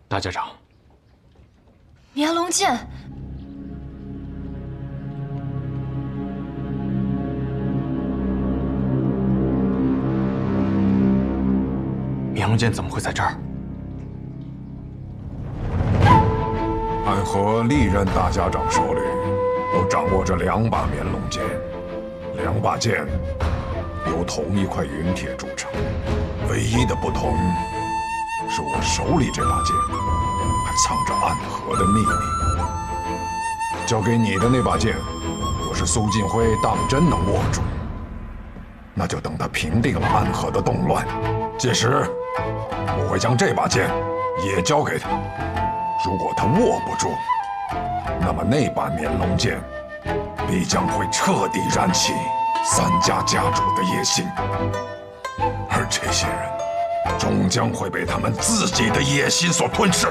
大家长，绵龙剑，绵龙剑怎么会在这儿？暗河历任大家长手里都掌握着2把绵龙剑，2把剑由同一块陨铁铸成，唯一的不同是我手里这把剑还藏着暗河的秘密。交给你的那把剑，若是苏晋辉当真能握住，那就等他平定了暗河的动乱，届时我会将这把剑也交给他。如果他握不住，那么那把绵龙剑必将会彻底燃起3家家主的野心，而这些人终将会被他们自己的野心所吞噬。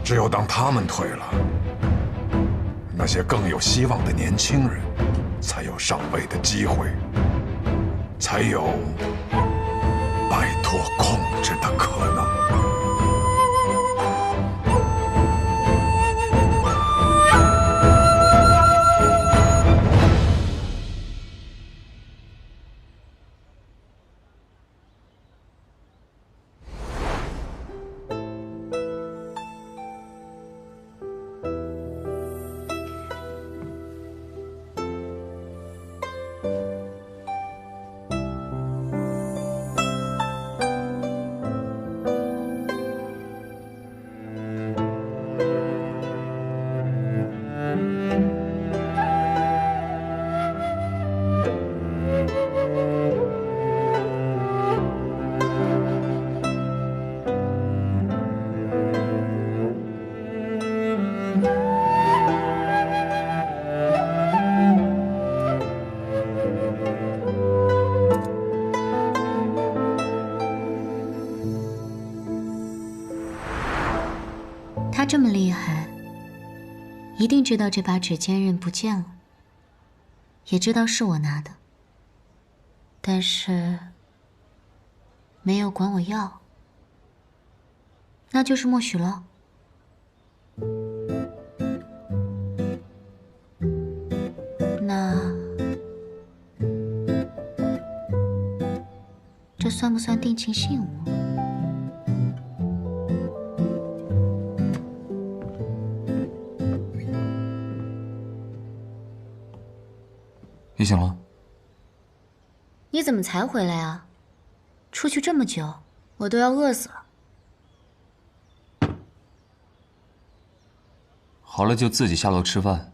只有当他们退了，那些更有希望的年轻人才有上位的机会，才有摆脱控制的可能。他这么厉害，一定知道这把指尖刃不见了，也知道是我拿的，但是没有管我要，那就是默许了。那这算不算定情信物？你醒了？你怎么才回来啊？出去这么久，我都要饿死了。好了，就自己下楼吃饭。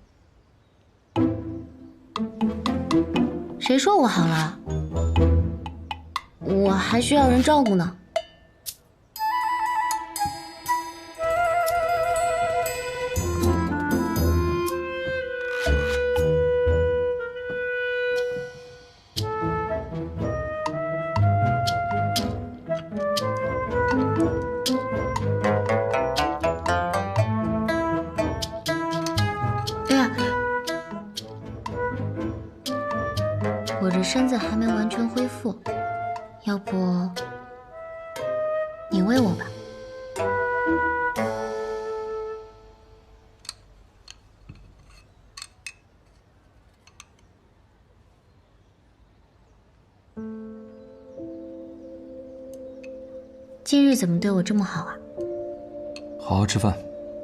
谁说我好了？我还需要人照顾呢。腹，要不你喂我吧。今日怎么对我这么好啊？好好吃饭，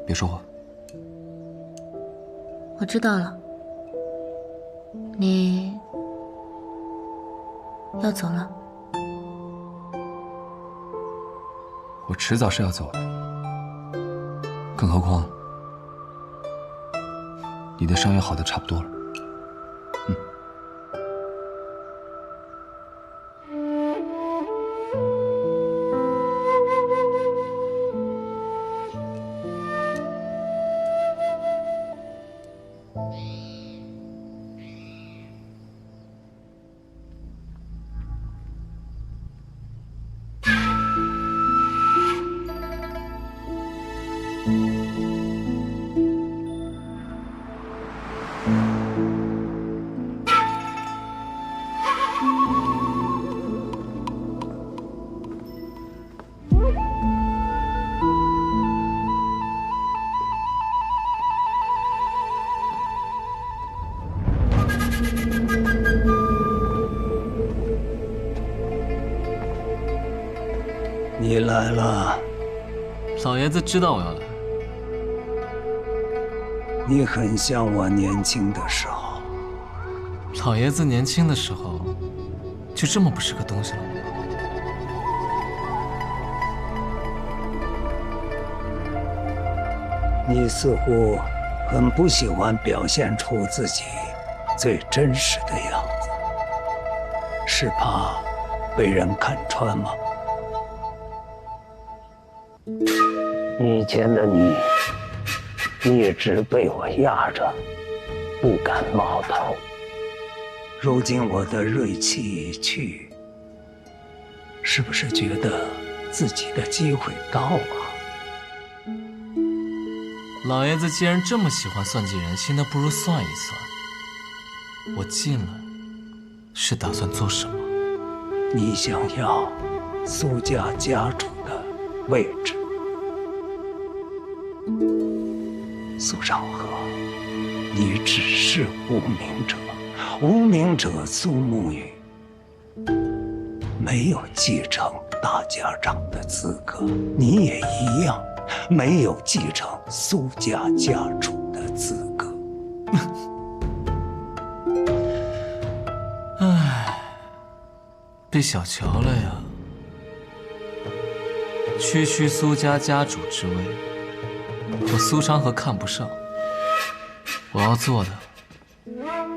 别说话。我知道了，你要走了。我迟早是要走的，更何况你的伤也好的差不多了。你来了，老爷子知道我要来。你很像我年轻的时候。老爷子年轻的时候，就这么不是个东西了吗？你似乎很不喜欢表现出自己最真实的样子，是怕被人看穿吗？以前的你一直被我压着，不敢冒头。如今我的锐气已去，是不是觉得自己的机会到了？老爷子既然这么喜欢算计人心，那不如算一算，我进来是打算做什么？你想要苏家家主的位置。苏长河，你只是无名者，无名者苏沐雨没有继承大家长的资格，你也一样没有继承苏家家主的资格。唉，被小瞧了呀！区苏家家主之位，我苏长河看不上。我要做的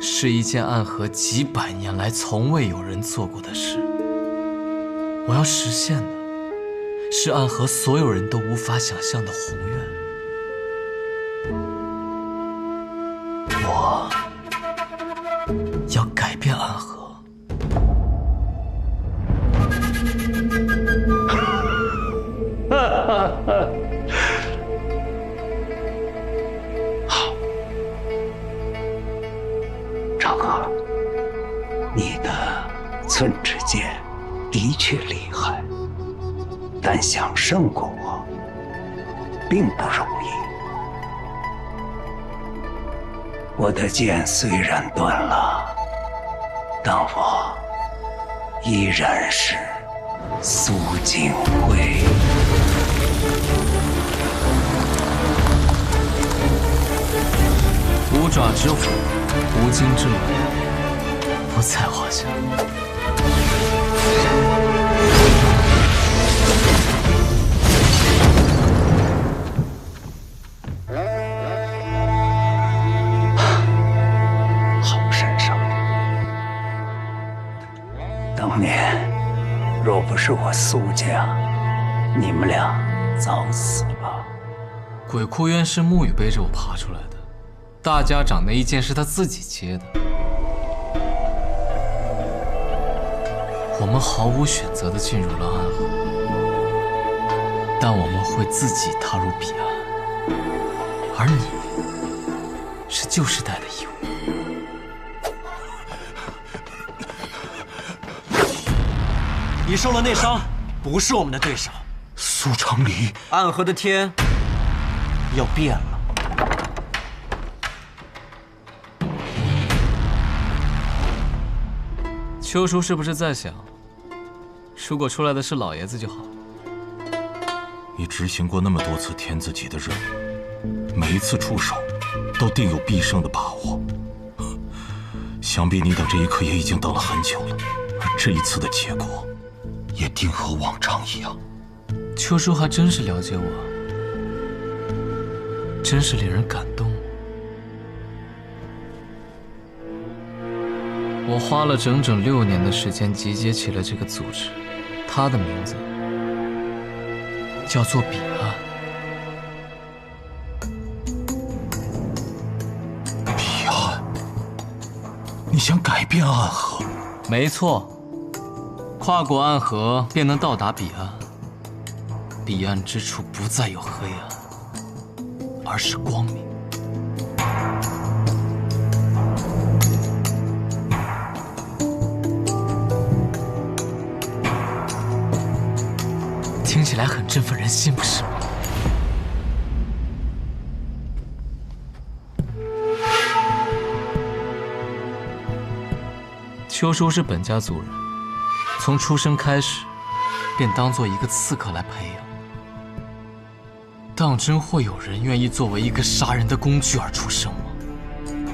是一件暗河几百年来从未有人做过的事。我要实现的是暗河所有人都无法想象的宏愿。我要改变暗河。好，长河，你的寸之间的确厉害，但想胜过我并不容易。我的剑虽然断了，但我依然是苏锦辉。五爪之虎，无尽之龙，不在话下。好身手！当年若不是我苏家，你们俩早死了。鬼窟渊是沐雨背着我爬出来的，大家长那一剑是他自己接的。我们毫无选择地进入了暗河，但我们会自己踏入彼岸，而你是旧时代的义务。你受了内伤，不是我们的对手。苏长礼，暗河的天要变了。邱叔是不是在想，如果出来的是老爷子就好？你执行过那么多次天字级的任务，每一次出手都定有必胜的把握。想必你等这一刻也已经等了很久了，而这一次的结果，也定和往常一样。邱叔还真是了解我，真是令人感动。我花了整整6年的时间集结起了这个组织，它的名字叫做彼岸。彼岸，你想改变暗河？没错，跨过暗河便能到达彼岸。彼岸之处不再有黑暗，而是光明。听起来很振奋人心，不是吗？邱叔是本家族人，从出生开始便当做一个刺客来培养。当真会有人愿意作为一个杀人的工具而出生吗？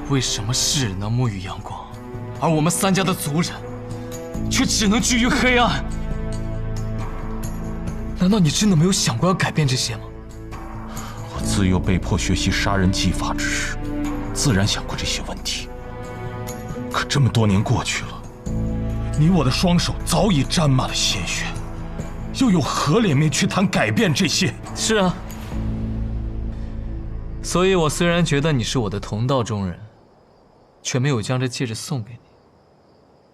为什么世人能沐浴阳光，而我们3家的族人却只能居于黑暗？难道你真的没有想过要改变这些吗？我自幼被迫学习杀人技法之时，自然想过这些问题。可这么多年过去了，你我的双手早已沾满了鲜血，又有何脸面去谈改变这些？是啊，所以我虽然觉得你是我的同道中人，却没有将这戒指送给你，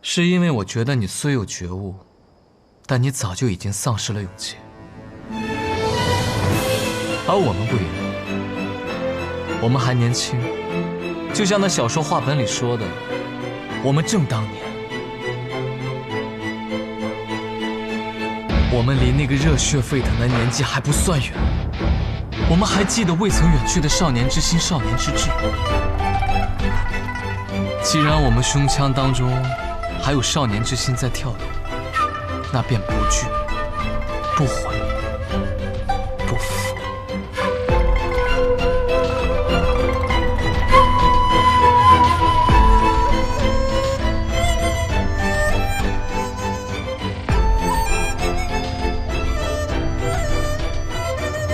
是因为我觉得你虽有觉悟，但你早就已经丧失了勇气。而我们不一样，我们还年轻，就像那小说话本里说的，我们正当年，我们离那个热血沸腾的年纪还不算远，我们还记得未曾远去的少年之心、少年之志。既然我们胸腔当中还有少年之心在跳动，那便不惧、不悔、不服。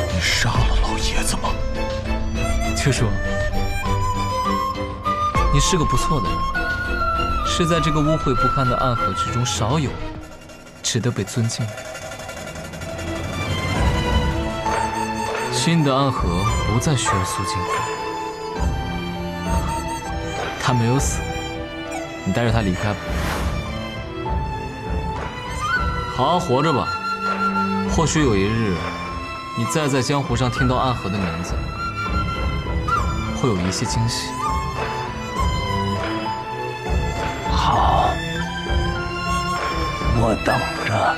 你杀了老爷子吗？邱叔，你是个不错的人，是在这个污秽不堪的暗河之中少有值得被尊敬的人。新的暗河不再需要苏金辉，他没有死，你带着他离开吧，好好活着吧。或许有一日，你再在江湖上听到暗河的名字，会有一些惊喜。好，我等着。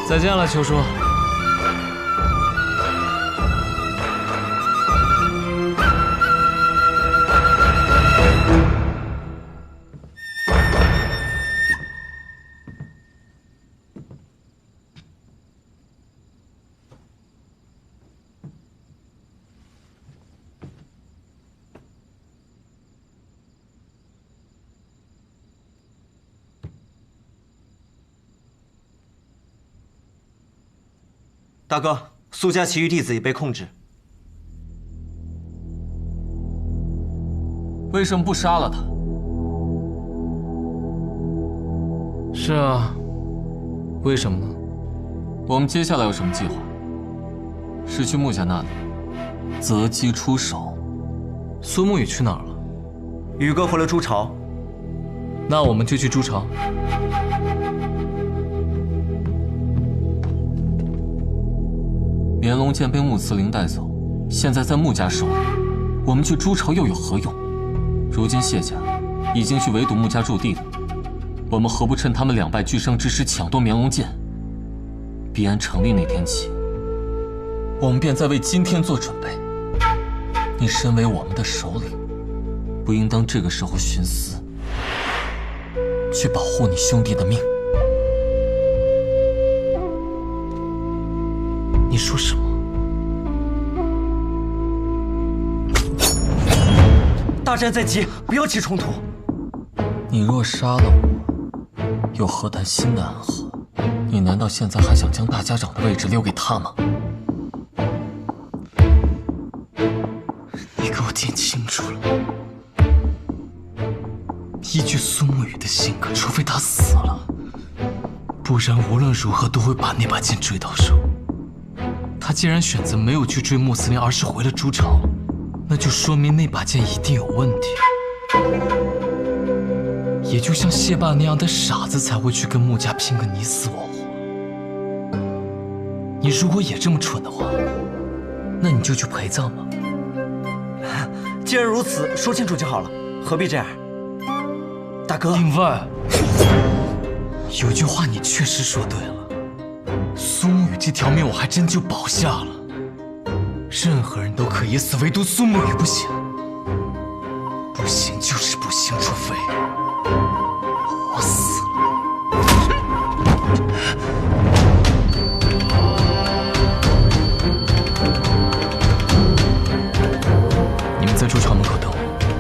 再见了，邱叔。大哥，苏家其余弟子已被控制。为什么不杀了他？是啊，为什么呢？我们接下来有什么计划？是去穆家那里，择机出手。苏沐雨去哪儿了？宇哥回了朱巢。那我们就去朱巢。绵龙剑被穆慈灵带走，现在在穆家手里，我们去朱巢又有何用？如今谢家已经去围堵穆家驻地了。我们何不趁他们两败俱伤之时抢夺绵龙剑？必安成立那天起，我们便在为今天做准备。你身为我们的首领，不应当这个时候徇私，去保护你兄弟的命。你说什么？大战在即，不要起冲突。你若杀了我，又何谈新的暗河？你难道现在还想将大家长的位置留给他吗？你给我听清楚了，依据苏沐雨的性格，除非他死了，不然无论如何都会把那把剑追到手。他既然选择没有去追穆司令，而是回了朱朝，那就说明那把剑一定有问题。也就像谢霸那样的傻子才会去跟穆家拼个你死我活。你如果也这么蠢的话，那你就去陪葬吧。既然如此，说清楚就好了，何必这样？大哥，另外，有句话你确实说对了，苏沐雨这条命我还真就保下了。任何人都可以死，唯独苏沐雨不行。不行就是不行，除非我死了。你们在驻场门口等我。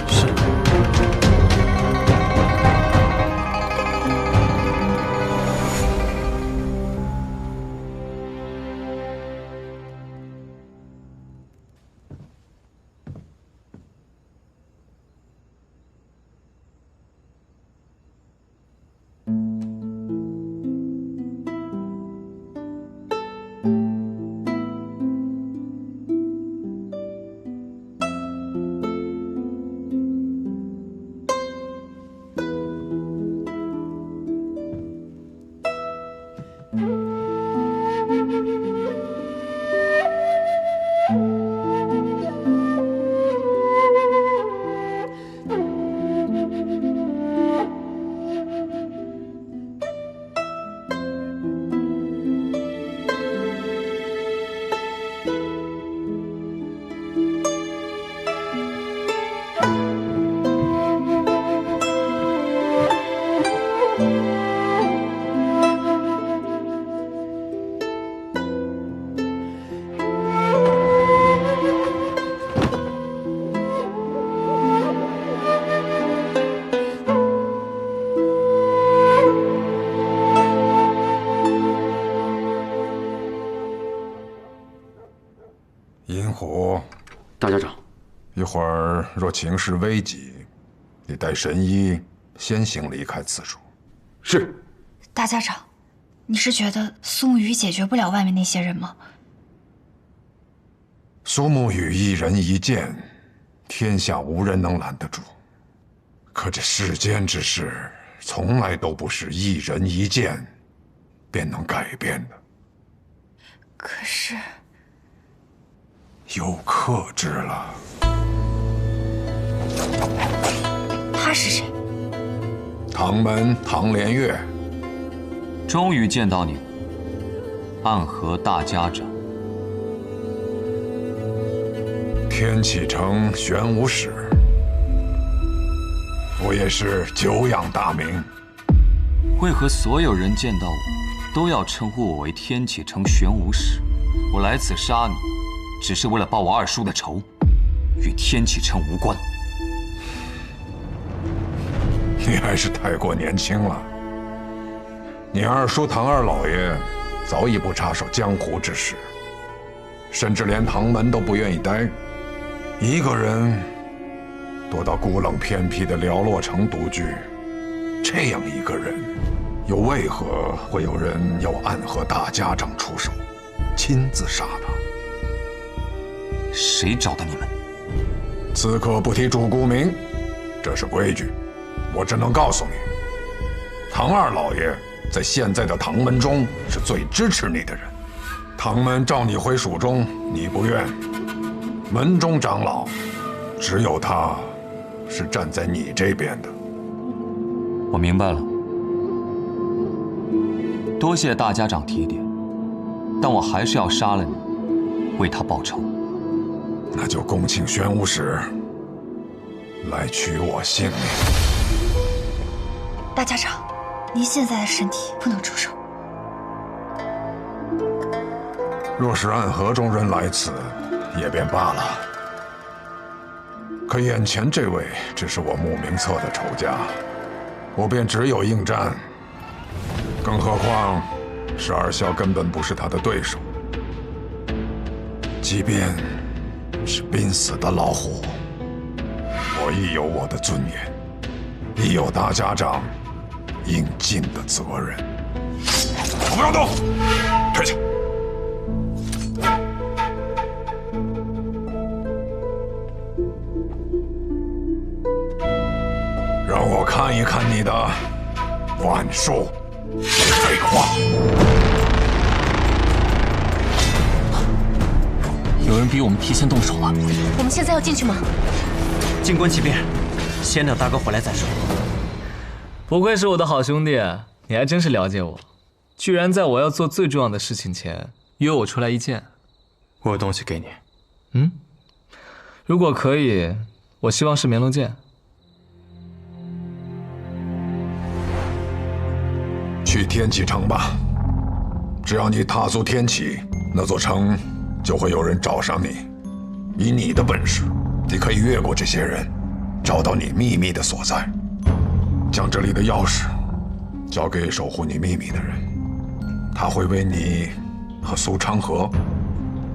是。银虎，大家长，一会儿若情势危急，你带神医先行离开此处。是。大家长，你是觉得苏沐雨解决不了外面那些人吗？苏沐雨一人一剑，天下无人能拦得住。可这世间之事，从来都不是一人一剑便能改变的。可是，有克制了。他是谁？唐门唐连月。终于见到你了，暗河大家长。天启城玄武使，我也是久仰大名。为何所有人见到我，都要称呼我为天启城玄武使？我来此杀你，只是为了报我二叔的仇，与天启城无关。你还是太过年轻了。你二叔唐二老爷早已不插手江湖之事，甚至连唐门都不愿意待，一个人躲到孤冷偏僻的寥落城独居。这样一个人，又为何会有人要暗河大家长出手，亲自杀他？谁找的你们？此刻不提主顾名，这是规矩。我只能告诉你，唐二老爷在现在的唐门中是最支持你的人。唐门召你回蜀中，你不愿。门中长老，只有他是站在你这边的。我明白了，多谢大家长提点，但我还是要杀了你，为他报仇。那就恭请玄武使来取我性命。大家长，您现在的身体不能出手。若是暗河中人来此，也便罢了。可眼前这位只是我慕名册的仇家，我便只有应战。更何况12霄根本不是他的对手。即便是濒死的老虎，我亦有我的尊严，亦有大家长应尽的责任。都不要动，退下。让我看一看你的腕术。废话。有人比我们提前动手了。我们现在要进去吗？静观其变，先等大哥回来再说。不愧是我的好兄弟，你还真是了解我，居然在我要做最重要的事情前约我出来一见。我有东西给你。嗯，如果可以，我希望是绵龙剑。去天启城吧，只要你踏足天启，那座城就会有人找上你。以你的本事，你可以越过这些人，找到你秘密的所在，将这里的钥匙交给守护你秘密的人，他会为你和苏昌河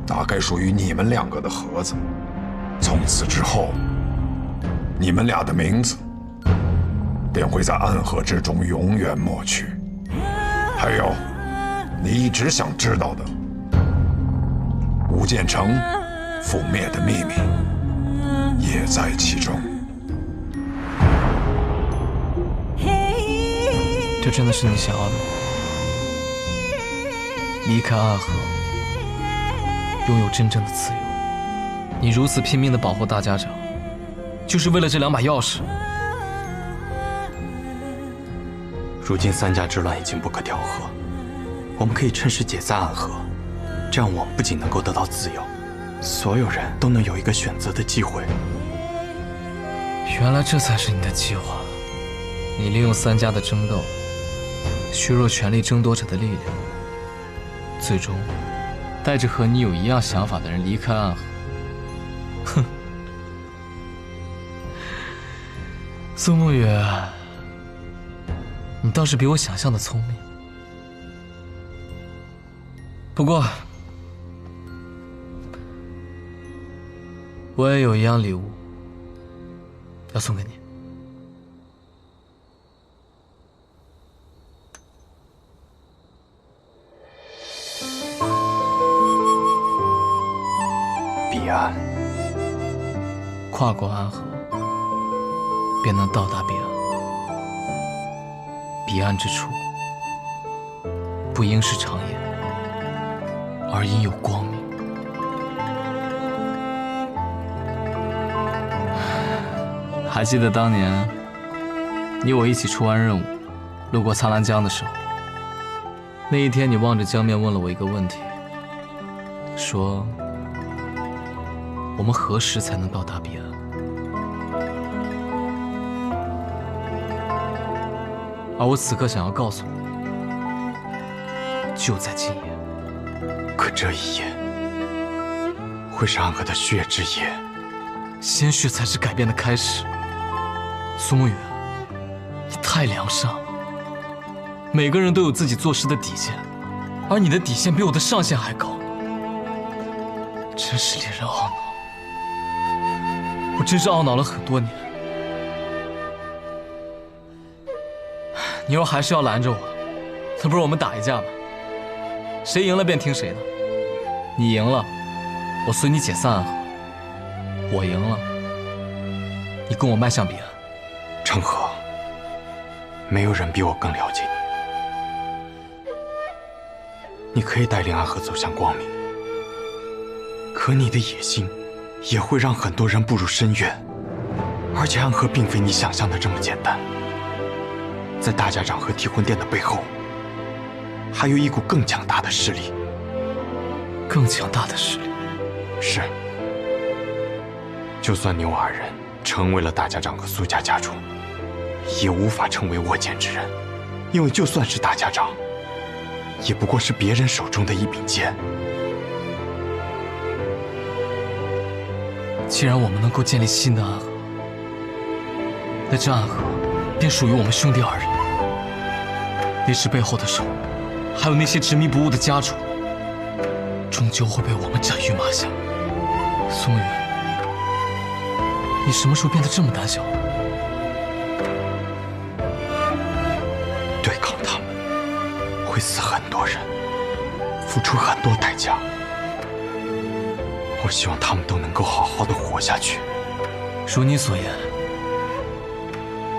打开属于你们两个的盒子。从此之后，你们俩的名字便会在暗河之中永远抹去。还有，你一直想知道的无间城覆灭的秘密，也在其中。这真的是你想要的吗？离开暗河，拥有真正的自由。你如此拼命地保护大家长，就是为了这2把钥匙。如今3家之乱已经不可调和，我们可以趁势解散暗河，这样我们不仅能够得到自由，所有人都能有一个选择的机会。原来这才是你的计划。你利用3家的争斗，削弱权力争夺者的力量，最终带着和你有一样想法的人离开暗河。哼，苏沐雨，你倒是比我想象的聪明。不过，我也有一样礼物要送给你。彼岸，跨过暗河，便能到达彼岸。彼岸之处，不应是长夜，而应有光明。还记得当年你我一起出完任务，路过苍兰江的时候，那一天你望着江面问了我一个问题，说我们何时才能到达彼岸？而我此刻想要告诉你，就在今夜。可这一夜会是暗河的血之夜，鲜血才是改变的开始。苏沐雨，你太良善了。每个人都有自己做事的底线，而你的底线比我的上限还高，真是令人懊恼。我真是懊恼了很多年。你若还是要拦着我，那不如我们打一架吧，谁赢了便听谁的。你赢了，我随你解散暗河；我赢了，你跟我迈向彼岸。成河，没有人比我更了解你。你可以带领暗河走向光明，可你的野心也会让很多人步入深渊。而且暗河并非你想象的这么简单。在大家长和提魂殿的背后，还有一股更强大的势力。更强大的势力？是。就算牛二人成为了大家长和苏家家主，也无法成为握剑之人，因为就算是大家长，也不过是别人手中的一柄剑。既然我们能够建立新的暗河，那这暗河便属于我们兄弟二人。历史背后的手，还有那些执迷不悟的家主，终究会被我们斩于马下。苏慕云，你什么时候变得这么胆小？对抗他们会死很多人，付出很多代价。我希望他们都能够好好的活下去。如你所言，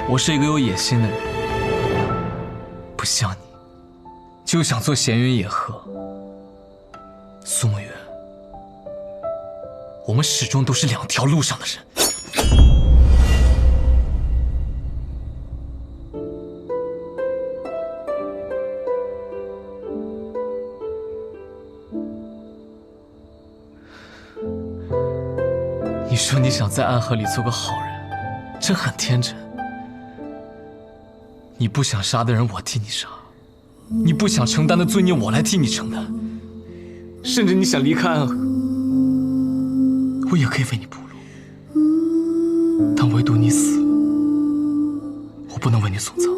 我是一个有野心的人，不像你，就想做闲云野鹤。苏慕云，我们始终都是两条路上的人。你说你想在暗河里做个好人，这很天真。你不想杀的人我替你杀，你不想承担的罪孽我来替你承担，甚至你想离开暗河，我也可以为你铺路。但唯独你死了，我不能为你送葬。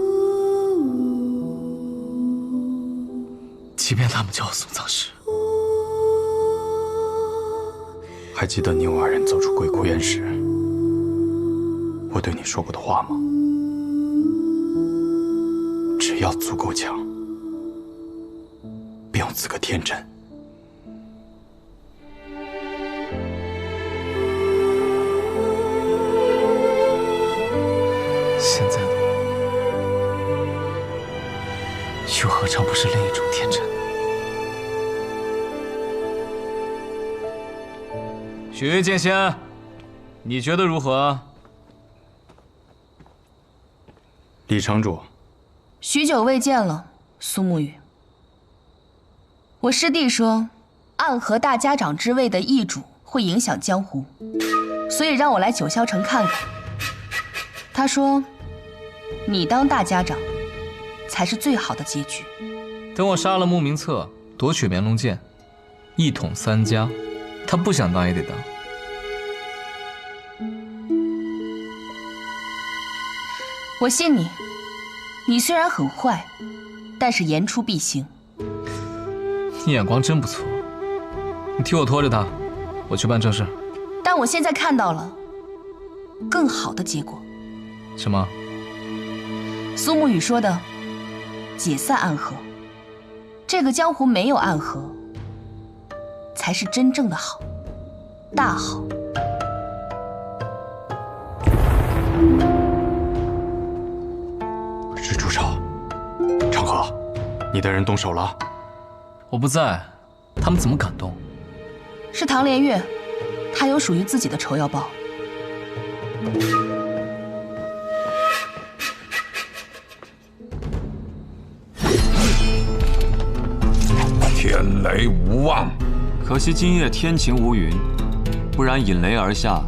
即便他们叫我送葬师。还记得牛二人走出鬼窟院时，我对你说过的话吗？只要足够强，便有资格天真。现在的我，又何尝不是另一种天真？雪月剑仙，你觉得如何？李城主，许久未见了，苏沐雨。我师弟说，暗河大家长之位的易主会影响江湖，所以让我来九霄城看看。他说，你当大家长，才是最好的结局。等我杀了穆明策，夺取绵龙剑，一统三家，他不想当也得当。我信你，你虽然很坏，但是言出必行。你眼光真不错，你替我拖着他，我去办正事。但我现在看到了更好的结果。什么？苏沐雨说的解散暗河，这个江湖没有暗河，才是真正的好，大好。是朱少，长河，你的人动手了？我不在，他们怎么敢动？是唐连月，他有属于自己的仇要报。天雷无望，可惜今夜天晴无云，不然引雷而下。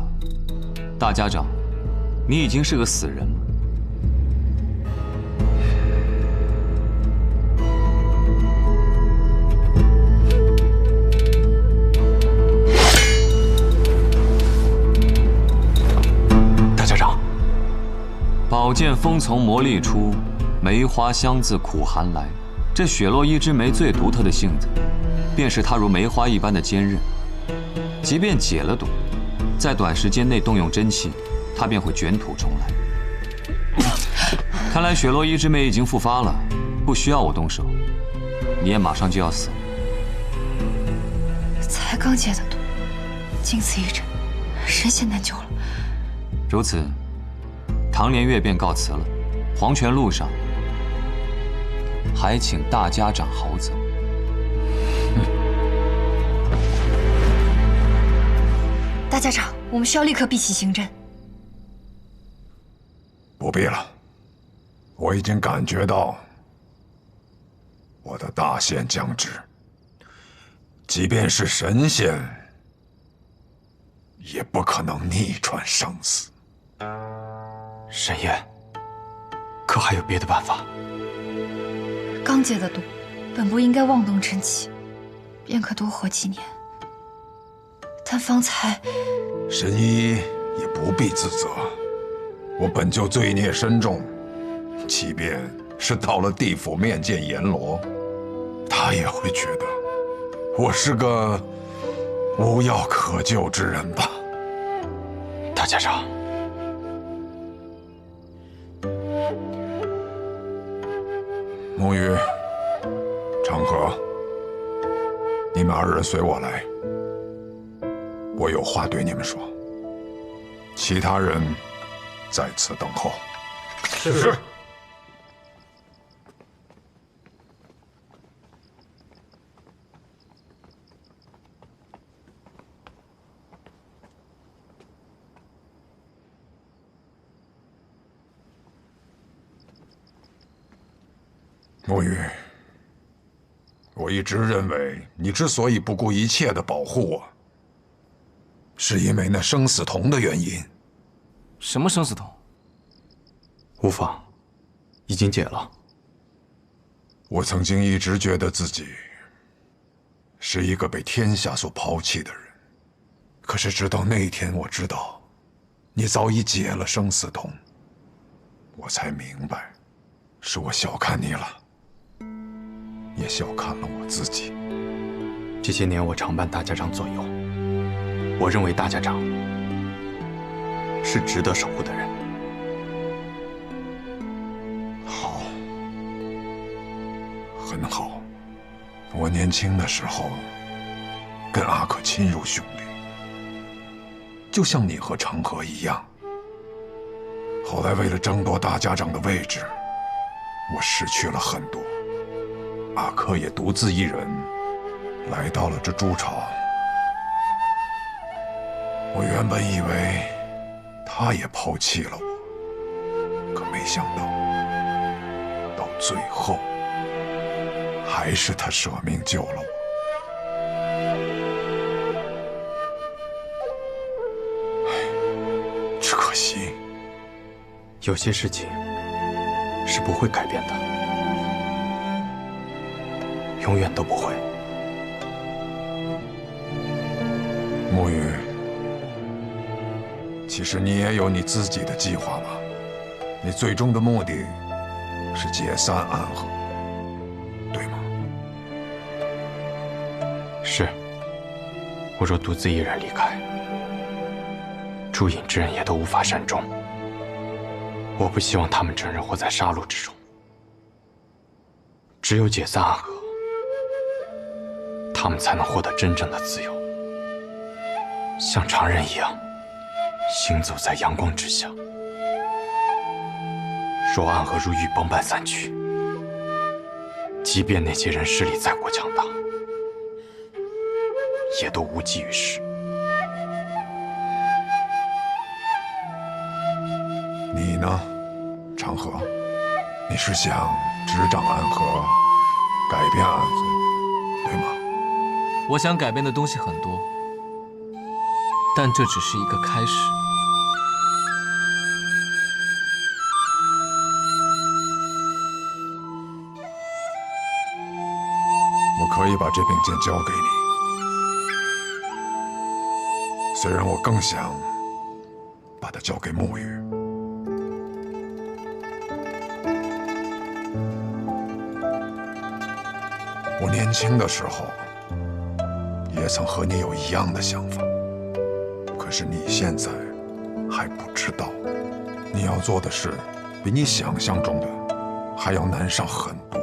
大家长，你已经是个死人了。大家长，宝剑锋从磨砺出，梅花香自苦寒来。这雪落一枝梅最独特的性子，便是它如梅花一般的坚韧。即便解了毒，在短时间内动用真气，它便会卷土重来。看来雪落一枝梅已经复发了，不需要我动手，你也马上就要死。才刚解的毒，经此一战，神仙难救了。如此，唐连月便告辞了。黄泉路上，还请大家长好走。大家长，我们需要立刻闭起行阵。不必了，我已经感觉到我的大限将至，即便是神仙，也不可能逆转生死。沈燕，可还有别的办法？刚解的毒，本不应该妄动真气，便可多活几年。但方才，神医也不必自责，我本就罪孽深重，即便是到了地府面见阎罗，他也会觉得我是个无药可救之人吧。大家长，沐雨、长河，你们二人随我来，我有话对你们说。其他人在此等候。是。沐雨，我一直认为你之所以不顾一切的保护我，是因为那生死瞳的原因。什么生死瞳？无妨，已经解了。我曾经一直觉得自己是一个被天下所抛弃的人，可是直到那一天，我知道你早已解了生死瞳，我才明白，是我小看你了，也小看了我自己。这些年我常伴大家长左右，我认为大家长是值得守护的人。好，很好。我年轻的时候跟阿可亲如兄弟，就像你和长河一样。后来为了争夺大家长的位置，我失去了很多。阿可也独自一人来到了这朱朝。我原本以为他也抛弃了我，可没想到，到最后还是他舍命救了我。只可惜，有些事情是不会改变的，永远都不会。沐雨，其实你也有你自己的计划吧？你最终的目的是解散暗河，对吗？是。我若独自一人离开，诸隐之人也都无法善终。我不希望他们整日活在杀戮之中。只有解散暗河，他们才能获得真正的自由，像常人一样行走在阳光之下。若暗河如雨崩般散去，即便那些人势力再过强大，也都无济于事。你呢，长河？你是想执掌暗河，改变暗河，对吗？我想改变的东西很多，但这只是一个开始。我可以把这柄剑交给你，虽然我更想把它交给沐雨。我年轻的时候也曾和你有一样的想法，可是你现在还不知道，你要做的事比你想象中的还要难上很多。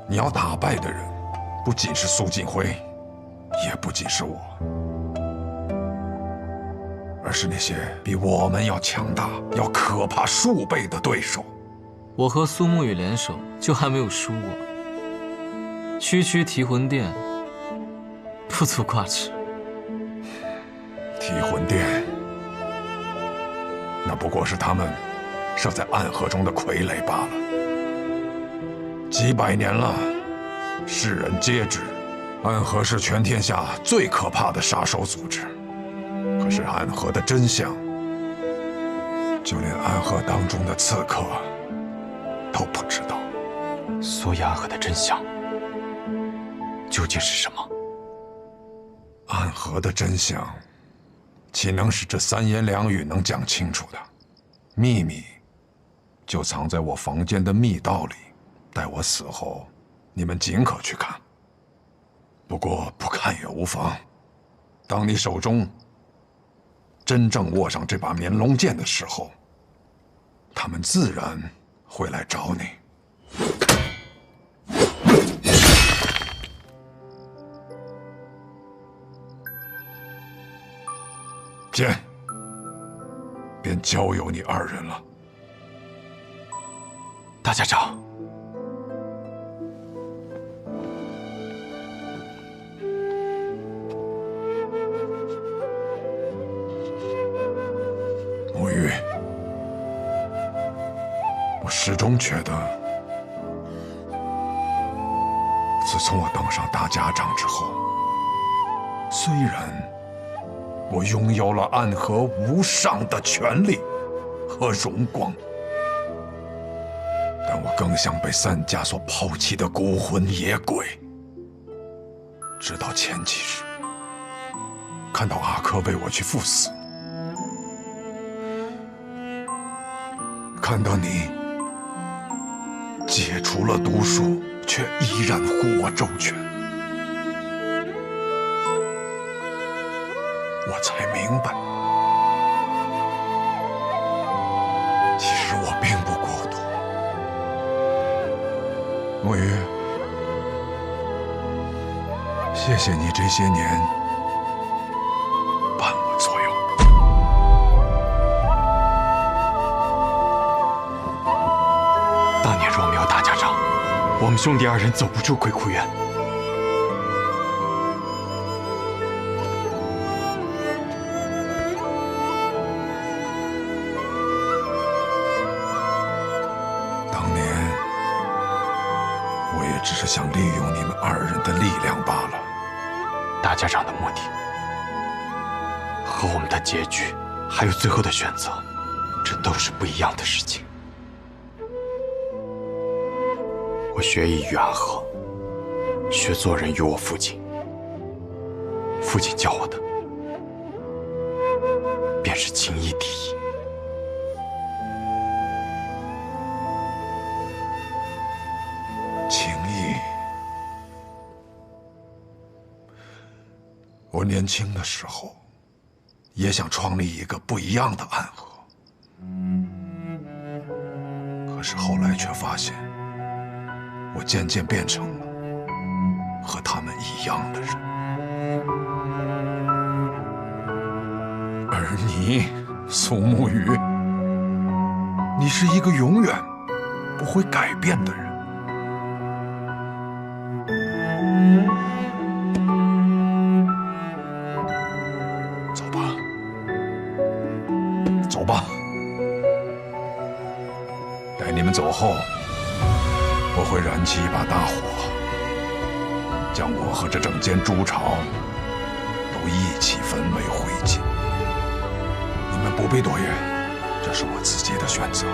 你要打败的人不仅是苏锦辉，也不仅是我，而是那些比我们要强大、要可怕数倍的对手。我和苏沐雨联手，就还没有输过。区区提魂殿，不足挂齿。提魂殿，那不过是他们设在暗河中的傀儡罢了。几百年了，世人皆知，暗河是全天下最可怕的杀手组织。可是暗河的真相，就连暗河当中的刺客都不知道。所以暗河的真相究竟是什么？暗河的真相，岂能是这三言两语能讲清楚的？秘密就藏在我房间的密道里，待我死后，你们尽可去看。不过不看也无妨，当你手中真正握上这把绵龙剑的时候，他们自然会来找你。剑便交由你二人了。大家长，沐玉，我始终觉得，自从我当上大家长之后，虽然我拥有了暗河无上的权力和荣光，但我更像被三家所抛弃的孤魂野鬼。直到前几日，看到阿珂为我去赴死，看到你解除了毒术，却依然护我周全，我才明白，其实我并不孤独。沐玉，谢谢你这些年伴我左右。当年若没有大家长，我们兄弟二人走不出鬼窟院。只是想利用你们二人的力量罢了。大家长的目的和我们的结局，还有最后的选择，这都是不一样的事情。我学艺于暗河，学做人于我父亲。父亲教我的，便是情义第一。情义。我年轻的时候，也想创立一个不一样的暗河，可是后来却发现，我渐渐变成了和他们一样的人。而你，苏沐雨，你是一个永远不会改变的人。走吧，走吧。待你们走后，我会燃起一把大火，将我和这整间猪巢都一起焚为灰烬。你们不必多言，这是我自己的选择。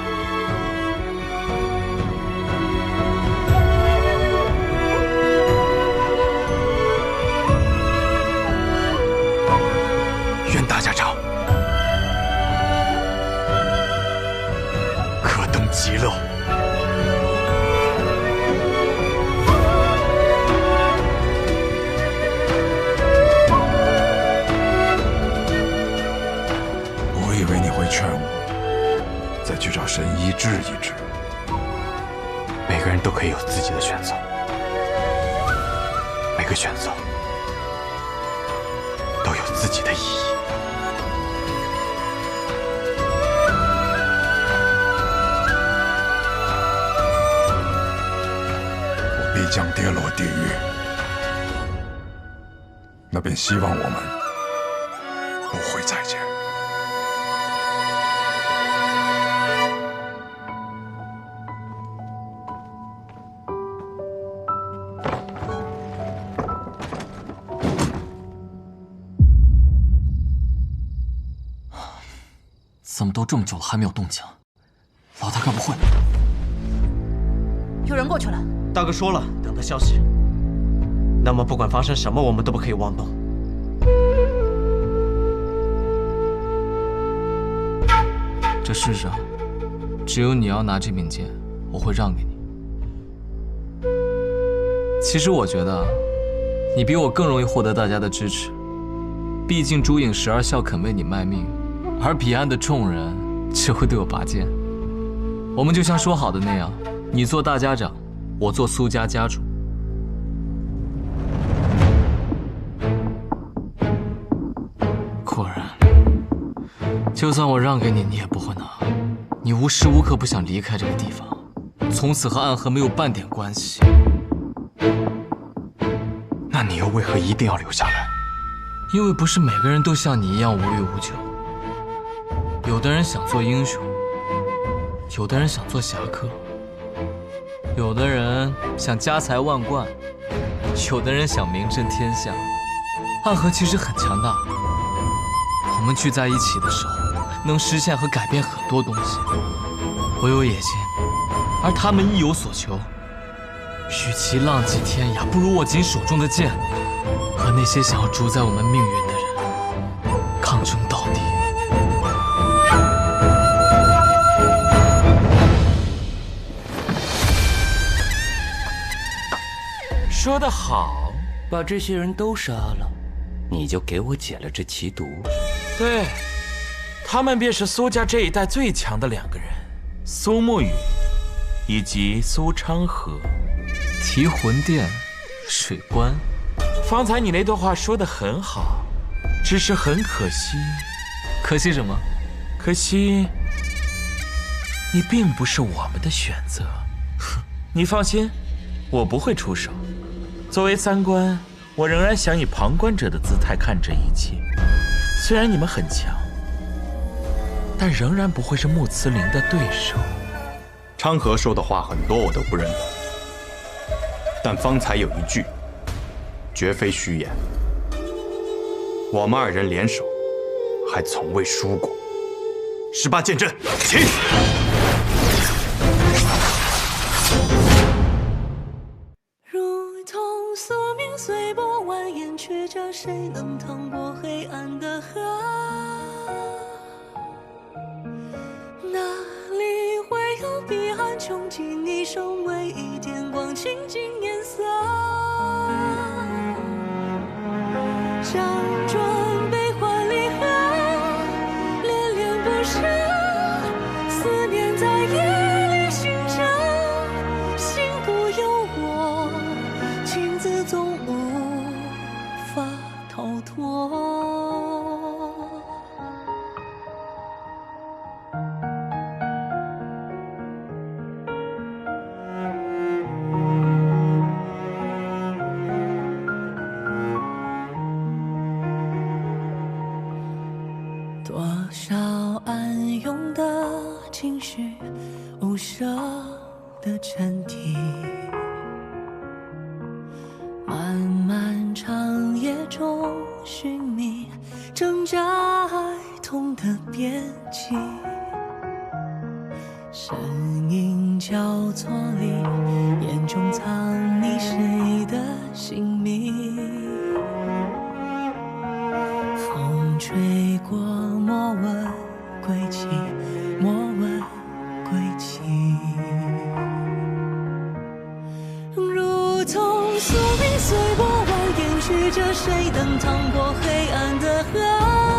愿大家长可登极乐。我以为你会劝我再去找神医治一治。每个人都可以有自己的选择，每个选择都有自己的意义。我必将跌落地狱，那便希望我们不会再见。怎么都这么久了还没有动静？老大该不会……有人过去了。大哥说了，等他消息。那么不管发生什么，我们都不可以妄动。这世上，只有你要拿这柄剑，我会让给你。其实我觉得，你比我更容易获得大家的支持。毕竟朱颖12孝肯为你卖命，而彼岸的众人只会对我拔剑。我们就像说好的那样，你做大家长，我做苏家家主。果然，就算我让给你，你也不会拿。你无时无刻不想离开这个地方，从此和暗河没有半点关系。那你又为何一定要留下来？因为不是每个人都像你一样无欲无求。有的人想做英雄，有的人想做侠客，有的人想家财万贯，有的人想名震天下。暗河其实很强大，我们聚在一起的时候，能实现和改变很多东西。我有野心，而他们亦有所求。与其浪迹天涯，不如握紧手中的剑，和那些想要主宰我们命运的人抗争到底。说得好，把这些人都杀了，你就给我解了这奇毒。对，他们便是苏家这一代最强的2个人，苏沐雨以及苏昌河。提魂殿，水关。方才你那段话说得很好，只是很可惜。可惜什么？可惜你并不是我们的选择。你放心，我不会出手。作为三观，我仍然想以旁观者的姿态看这一切。虽然你们很强，但仍然不会是穆慈林的对手。昌河说的话很多我都不认同，但方才有一句，绝非虚言。我们2人联手，还从未输过。18剑阵，起！如同宿命随波蜿蜒，曲折，谁能趟过黑暗的河？哪里会有彼岸穷尽，你手为一点光，倾尽颜色。辗转悲欢离合，恋恋不舍，思念在夜里寻着，心不由我，情字总无法逃脱。多少暗涌的情绪，无声的沉溺，漫漫长夜中寻觅，挣扎爱痛的边际，身影交错里，眼中藏匿谁的姓名。风吹过，莫问归期，莫问归期。如同宿命随波蜿蜒，曲折，谁能趟过黑暗的河？